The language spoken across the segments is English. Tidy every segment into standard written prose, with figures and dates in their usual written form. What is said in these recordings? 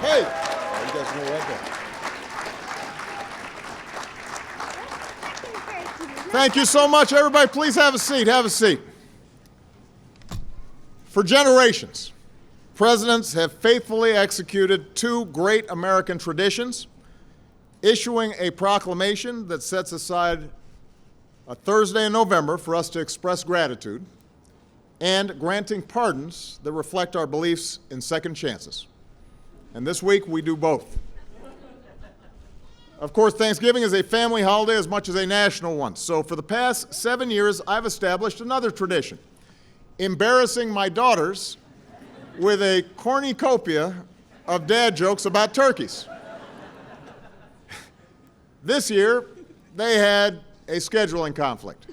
Hey, oh, you guys know right there. Thank you so much, everybody. Please have a seat. Have a seat. For generations, presidents have faithfully executed two great American traditions: issuing a proclamation that sets aside a Thursday in November for us to express gratitude, and granting pardons that reflect our beliefs in second chances. And this week, we do both. Of course, Thanksgiving is a family holiday as much as a national one. So for the past 7 years, I've established another tradition: embarrassing my daughters with a cornucopia of dad jokes about turkeys. This year, they had a scheduling conflict.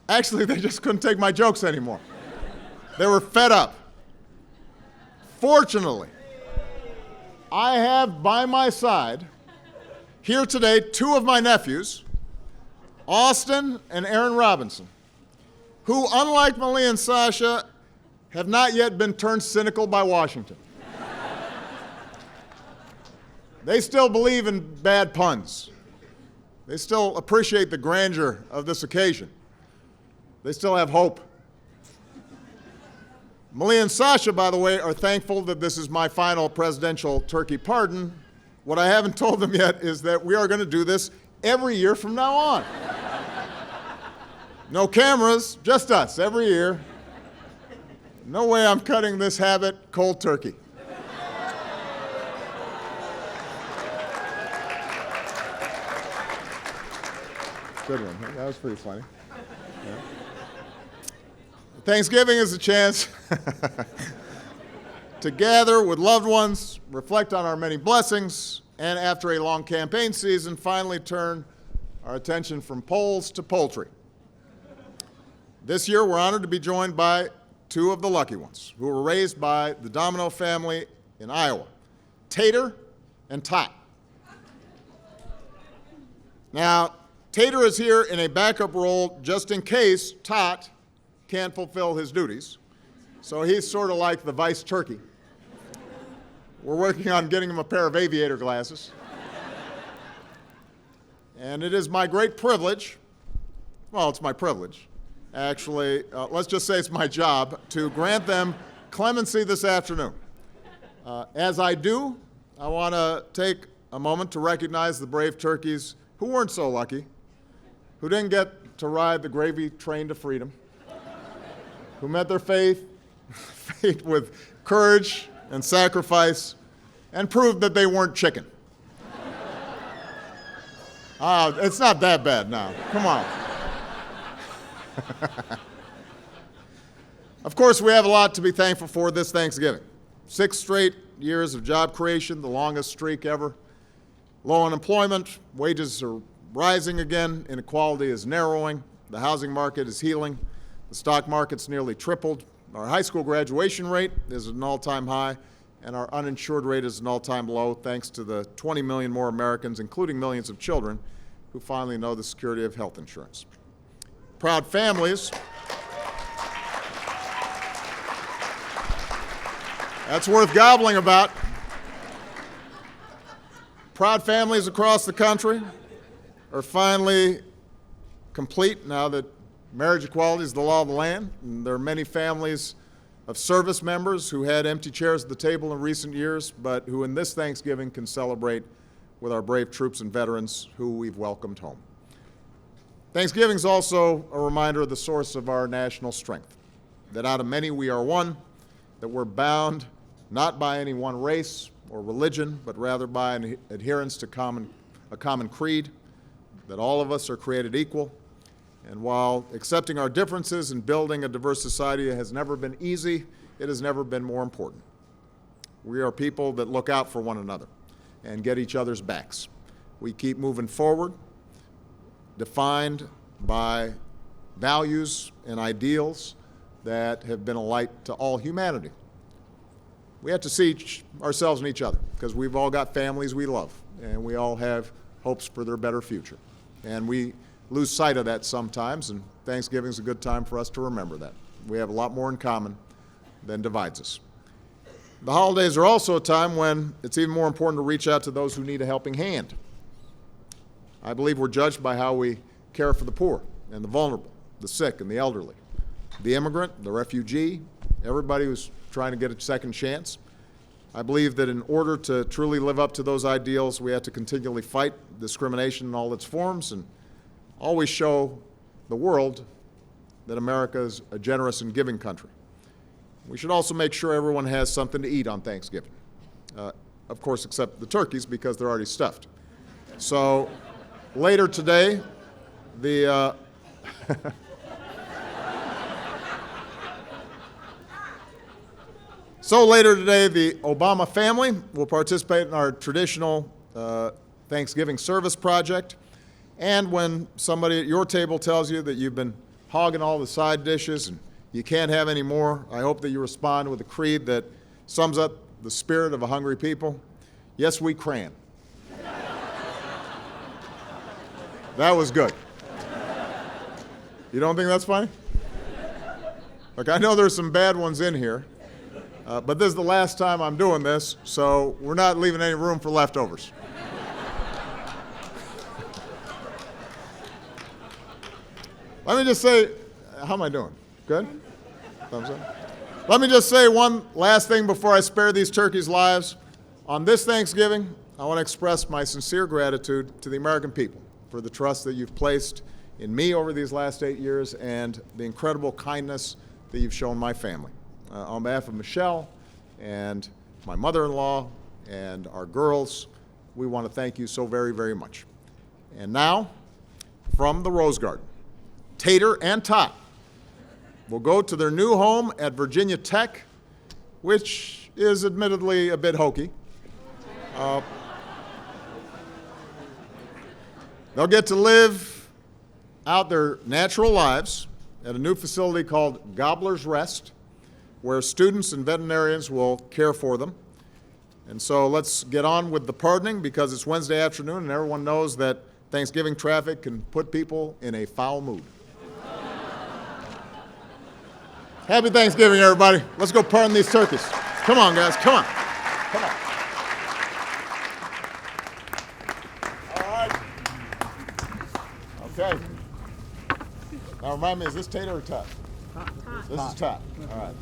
Actually, they just couldn't take my jokes anymore. They were fed up. Fortunately, I have by my side here today two of my nephews, Austin and Aaron Robinson, who, unlike Malia and Sasha, have not yet been turned cynical by Washington. They still believe in bad puns. They still appreciate the grandeur of this occasion. They still have hope. Malia and Sasha, by the way, are thankful that this is my final presidential turkey pardon. What I haven't told them yet is that we are going to do this every year from now on. No cameras, just us, every year. No way I'm cutting this habit cold turkey. Good one. That was pretty funny. Yeah. Thanksgiving is a chance to gather with loved ones, reflect on our many blessings, and after a long campaign season, finally turn our attention from polls to poultry. This year, we're honored to be joined by two of the lucky ones who were raised by the Domino family in Iowa, Tater and Tot. Now, Tater is here in a backup role just in case Tot can't fulfill his duties. So he's sort of like the vice turkey. We're working on getting him a pair of aviator glasses. And it is my great privilege, well, it's my privilege, actually, let's just say it's my job, to grant them clemency this afternoon. As I do, I want to take a moment to recognize the brave turkeys who weren't so lucky, who didn't get to ride the gravy train to freedom, who met their fate with courage and sacrifice, and proved that they weren't chicken. It's not that bad now. Come on. Of course, we have a lot to be thankful for this Thanksgiving. 6 straight years of job creation, the longest streak ever. Low unemployment, wages are rising again, inequality is narrowing, the housing market is healing, the stock market's nearly tripled, our high school graduation rate is at an all-time high, and our uninsured rate is an all-time low, thanks to the 20 million more Americans, including millions of children, who finally know the security of health insurance. Proud families, that's worth gobbling about. Proud families across the country are finally complete now that marriage equality is the law of the land. And there are many families of service members who had empty chairs at the table in recent years, but who in this Thanksgiving can celebrate with our brave troops and veterans who we've welcomed home. Thanksgiving is also a reminder of the source of our national strength, that out of many we are one, that we're bound not by any one race or religion, but rather by an adherence to a common creed, that all of us are created equal. And while accepting our differences and building a diverse society has never been easy, it has never been more important. We are people that look out for one another and get each other's backs. We keep moving forward, defined by values and ideals that have been a light to all humanity. We have to see ourselves in each other because we've all got families we love and we all have hopes for their better future. And we lose sight of that sometimes, and Thanksgiving is a good time for us to remember that. We have a lot more in common than divides us. the holidays are also a time when it's even more important to reach out to those who need a helping hand. I believe we're judged by how we care for the poor and the vulnerable, the sick and the elderly, the immigrant, the refugee, everybody who's trying to get a second chance. I believe that in order to truly live up to those ideals, we have to continually fight discrimination in all its forms and always show the world that America is a generous and giving country. We should also make sure everyone has something to eat on Thanksgiving. Of course, except the turkeys, because they're already stuffed. So later today, the the Obama family will participate in our traditional Thanksgiving service project. And when somebody at your table tells you that you've been hogging all the side dishes and you can't have any more, I hope that you respond with a creed that sums up the spirit of a hungry people. Yes, we cran. That was good. You don't think that's funny? Look, I know there's some bad ones in here, but this is the last time I'm doing this, so we're not leaving any room for leftovers. Let me just say, how am I doing? Good? Thumbs up. Let me just say one last thing before I spare these turkeys' lives. On this Thanksgiving, I want to express my sincere gratitude to the American people for the trust that you've placed in me over these last 8 years and the incredible kindness that you've shown my family. On behalf of Michelle and my mother-in-law and our girls, we want to thank you so very, very much. And now, from the Rose Garden, Tater and Tot will go to their new home at Virginia Tech, which is admittedly a bit hokey. They'll get to live out their natural lives at a new facility called Gobbler's Rest, where students and veterinarians will care for them. And so let's get on with the pardoning, because it's Wednesday afternoon and everyone knows that Thanksgiving traffic can put people in a foul mood. Happy Thanksgiving, everybody. Let's go pardon these turkeys. Come on, guys, come on. Come on. All right. Okay. Now remind me, is this Tater or Tot? Tot. This is Tot. All right.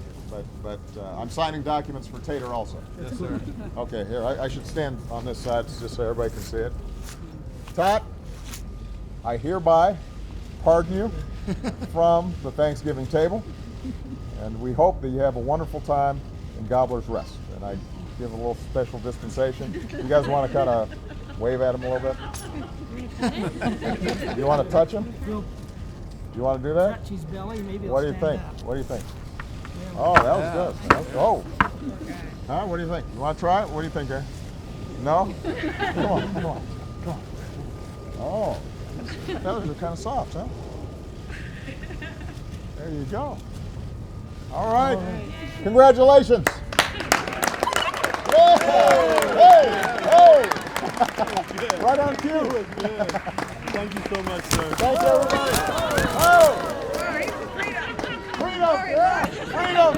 But I'm signing documents for Tater also. Yes, sir. Okay, here, I should stand on this side just so everybody can see it. Tot, I hereby pardon you from the Thanksgiving table, and we hope that you have a wonderful time in Gobbler's Rest. And I give a little special dispensation. You guys want to kind of wave at him a little bit? You want to touch him? You want to do that? Touch his belly, maybe What do you think? What do you think? Oh, that was good. Oh. Huh? What do you think? You want to try it? What do you think, Gary? No? Come on, come on, come on. Oh. Feathers are kind of soft, huh? There you go. All right. Congratulations. Hey! Hey! Right on cue. Thank you so much, sir. Thanks, everybody. Oh! Freedom! Yeah! Freedom!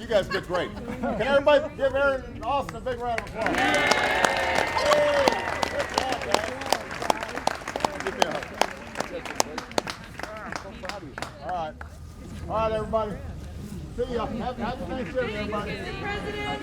You guys did great. Can everybody give Aaron and Austin a big round of applause? Hey! Good job, guys. Give me a hug. I'm so proud of you. All right. All right, everybody. See ya. Happy Thanksgiving, everybody. Mr. President.